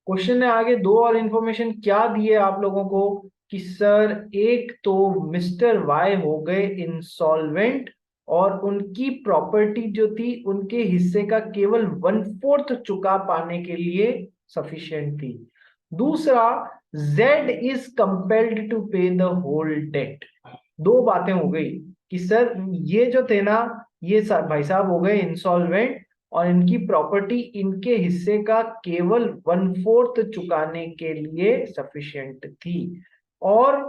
Question ने आगे दो और इंफॉर्मेशन क्या दी है आप लोगों को कि सर एक तो मिस्टर वाई हो गए इंसॉल्वेंट और उनकी प्रॉपर्टी जो थी उनके हिस्से का केवल 1/4 चुका पाने के लिए सफिशिएंट थी। दूसरा, जेड इज कंपेल्ड टू पे द होल डेट। दो बातें हो गई कि सर ये जो थे ना, ये भाई साहब हो गए इंसॉल्वेंट और इनकी प्रॉपर्टी इनके हिस्से का केवल 1/4 चुकाने के लिए सफिशिएंट थी। और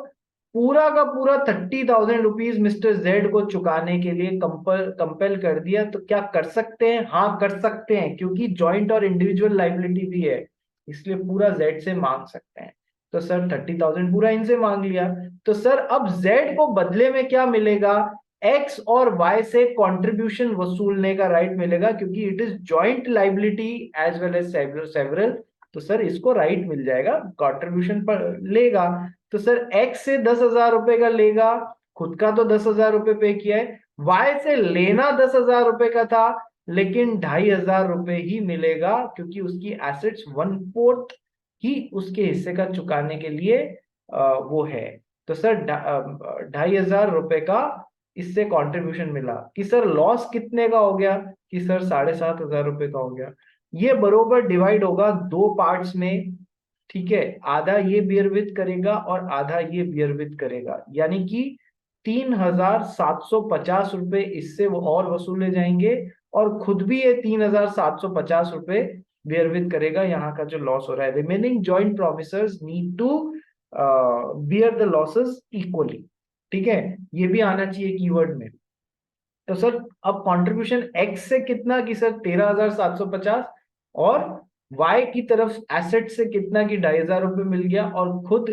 पूरा का पूरा 30,000 रुपीज मिस्टर जेड को चुकाने के लिए कंपेल कर दिया। तो क्या कर सकते हैं? हाँ कर सकते हैं, क्योंकि जॉइंट और इंडिविजुअल लाइबिलिटी भी है, इसलिए पूरा जेड से मांग सकते हैं। तो सर 30,000 पूरा इनसे मांग लिया। तो सर अब जेड को बदले में क्या मिलेगा? एक्स और वाई से कंट्रीब्यूशन वसूलने का राइट मिलेगा, क्योंकि it is joint liability as well as several. तो सर इसको राइट मिल जाएगा, कंट्रीब्यूशन पर लेगा। तो सर एक्स से 10,000 रुपए का लेगा, खुद का तो 10,000 रुपए पे किया है। वाई से लेना 10,000 रुपए का था, लेकिन 2,500 रुपए ही मिलेगा, क्योंकि उसकी एसेट्स 1/4 ही उसके हिस्से का चुकाने के लिए वो है। तो सर 2,500 रुपए का इससे कंट्रीब्यूशन मिला। कि सर लॉस कितने का हो गया? कि सर 7,500 रुपए का हो गया। ये बरोबर डिवाइड होगा दो पार्ट्स में, ठीक है। आधा ये बियर विथ करेगा और आधा ये बियर विथ करेगा, यानी कि 3,750 रुपए इससे वो और वसूले जाएंगे, और खुद भी ये 3,750 रुपए बियर विथ करेगा यहाँ का जो लॉस हो रहा है। Remaining joint promisors need to bear the losses equally, ठीक है। ये भी आना चाहिए कीवर्ड में। तो सर अब कंट्रीब्यूशन एक्स से कितना? कि सर 13,750, और वाई की तरफ एसेट से कितना? कि 2,500 रुपये मिल गया, और खुद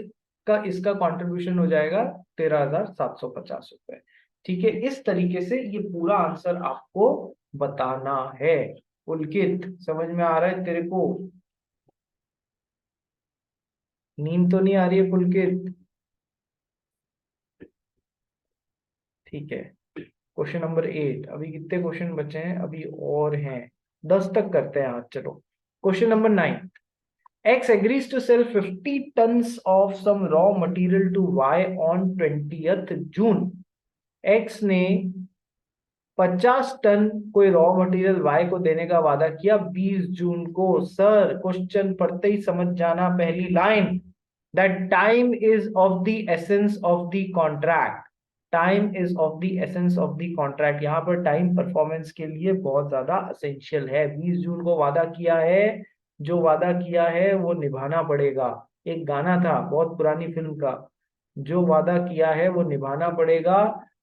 का इसका कंट्रीब्यूशन हो जाएगा 13,750 रुपये। ठीक है, इस तरीके से ये पूरा आंसर आपको बताना है। पुलकित समझ में आ रहा है तेरे को? नींद तो नहीं आ रही है पुलकित? ठीक है। Question number 8। अभी कितने क्वेश्चन बचे हैं? अभी और हैं 10 तक करते हैं आज, चलो। Question number 9। X agrees to sell 50 tons of some raw material to Y on 20th June. X ने 50 टन कोई रॉ मटेरियल Y को देने का वादा किया 20 जून को। सर क्वेश्चन पढ़ते ही समझ जाना पहली line, that time is of the essence of the contract. Time is of the essence of the contract. यहाँ पर टाइम परफॉर्मेंस के लिए बहुत ज्यादा असेंशियल है। 20 जून को वादा किया है, जो वादा किया है वो निभाना पड़ेगा। एक गाना था बहुत पुरानी फिल्म का, जो वादा किया है वो निभाना पड़ेगा,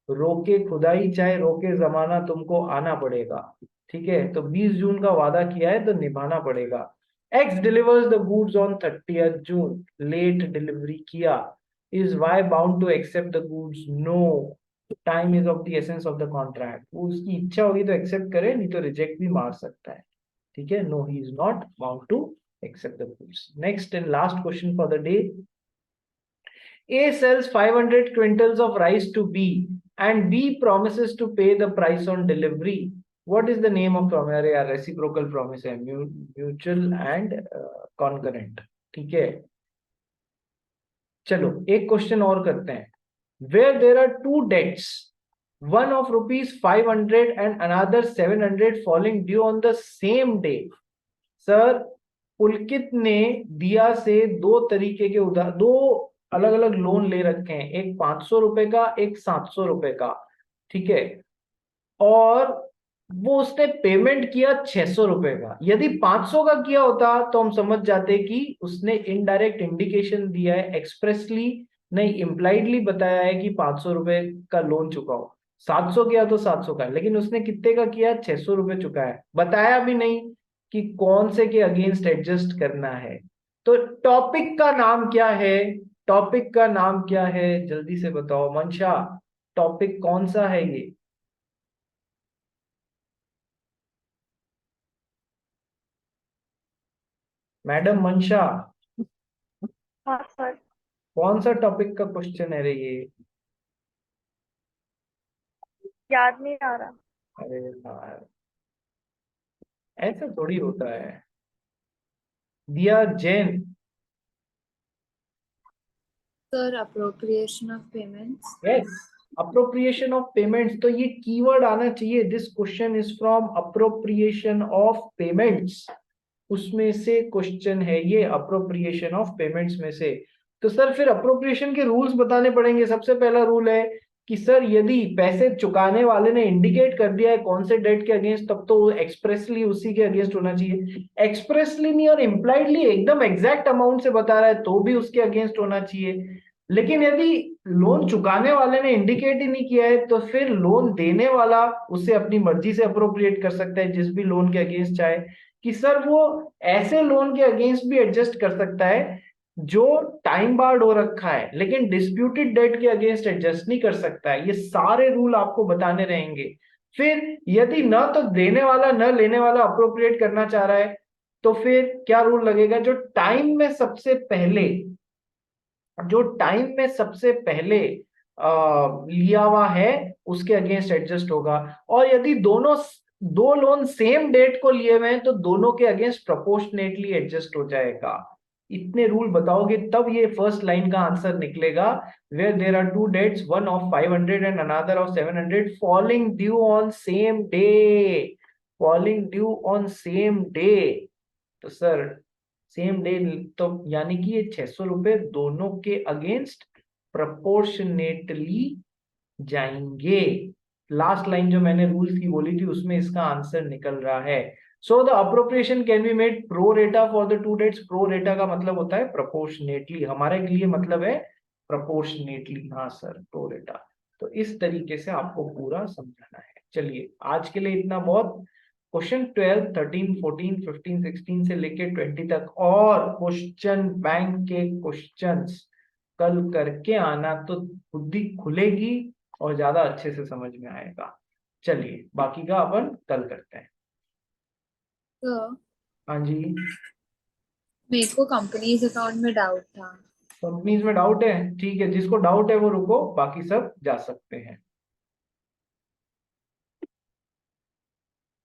रोके खुदाई चाहे रोके जमाना तुमको आना पड़ेगा। ठीक है, तो 20 जून का वादा किया है तो निभाना पड़ेगा। X delivers the goods on 30th June, late delivery किया। Is Y bound to accept the goods? No, time is of the essence of the contract. वो उसकी इच्छा होगी तो एक्सेप्ट करे, नहीं तो रिजेक्ट भी मार सकता है। ठीक है, no he is not bound to accept the goods. Next and last question for the day. A sells 500 quintals of rice to B and B promises to pay the price on delivery. What is the name of promise? अरे यार reciprocal promise है, mutual and concurrent। ठीक है, चलो एक question और करते हैं। Where there are two debts, one of rupees 500 and another 700 falling due on the same day. Sir Pulkit ने दिया से दो तरीके के दो अलग अलग लोन ले रखे हैं, एक 500 रुपए का, एक 700 रुपए का। ठीक है, और वो उसने पेमेंट किया 600 रुपए का। यदि 500 का किया होता तो हम समझ जाते कि उसने इनडायरेक्ट इंडिकेशन दिया है, एक्सप्रेसली नहीं इम्प्लाइडली बताया है कि 500 रुपए का लोन चुकाओ। 700 किया तो 700 का, लेकिन उसने कितने का किया? 600 रुपए चुकाया, बताया भी नहीं कि कौन से के अगेंस्ट एडजस्ट करना है। तो टॉपिक का नाम क्या है? टॉपिक का नाम क्या है? जल्दी से बताओ मंशा, टॉपिक कौन सा है ये? मैडम मंशा, हाँ सर। कौन सा टॉपिक का क्वेश्चन है रे ये? याद नहीं आ रहा। अरे यार, ऐसा थोड़ी होता है। दिया Jain. Sir appropriation of payments. Yes, appropriation of payments, तो ये कीवर्ड आना चाहिए, this question is from appropriation of payments, उसमें से क्वेश्चन है ये, अप्रोप्रिएशन ऑफ पेमेंट्स में से। तो सर फिर अप्रोप्रिएशन के रूल्स बताने पड़ेंगे। सबसे पहला रूल है कि सर यदि पैसे चुकाने वाले ने इंडिकेट कर दिया है कौन से डेट के अगेंस्ट, तब तो एक्सप्रेसली उसी के अगेंस्ट होना चाहिए। एक्सप्रेसली नहीं और इम्प्लाइडली एकदम एग्जैक्ट अमाउंट से बता रहा है तो भी उसके अगेंस्ट होना चाहिए। लेकिन यदि लोन चुकाने वाले ने इंडिकेट ही नहीं किया है तो फिर लोन देने वाला उसे अपनी मर्जी से अप्रोप्रिएट कर सकता है जिस भी लोन के अगेंस्ट चाहे, कि सर वो ऐसे लोन के अगेंस्ट भी एडजस्ट कर सकता है जो टाइम बार्ड हो रखा है, लेकिन डिस्प्यूटेड डेट के अगेंस्ट एडजस्ट नहीं कर सकता है। ये सारे रूल आपको बताने रहेंगे। फिर यदि न तो देने वाला न लेने वाला अप्रोप्रिएट करना चाह रहा है तो फिर क्या रूल लगेगा, जो टाइम में सबसे पहले लिया हुआ है उसके अगेंस्ट एडजस्ट होगा। और यदि दो लोन सेम डेट को लिए हुए हैं तो दोनों के अगेंस्ट प्रोपोर्शनेटली एडजस्ट हो जाएगा। इतने रूल बताओगे तब ये फर्स्ट लाइन का आंसर निकलेगा, where there are two dates, one of 500 and another of 700 falling due on same day, falling due on same day. तो सर सेम डे, तो यानी कि ये 600 रुपए दोनों के अगेंस्ट प्रपोर्शनेटली जाएंगे। लास्ट लाइन जो मैंने रूल्स की बोली थी उसमें इसका आंसर निकल रहा है। So the appropriation can be made pro rata for the two dates. Pro rata का मतलब होता है प्रपोर्शनेटली, हमारे लिए मतलब है प्रपोर्शनेटली। हाँ सर, प्रो रेटा। तो इस तरीके से आपको पूरा समझाना है। चलिए आज के लिए इतना बहुत। क्वेश्चन 12, 13, 14, 15, 16 से लेके 20 तक और क्वेश्चन बैंक के क्वेश्चंस कल करके आना तो बुद्धि खुलेगी और ज्यादा अच्छे से समझ में आएगा। चलिए बाकी का अपन कल करते हैं। सर हाँ जी। मेरे को कंपनीज अकाउंट में डाउट था। कंपनीज में डाउट है, ठीक है, जिसको डाउट है वो रुको, बाकी सब जा सकते हैं।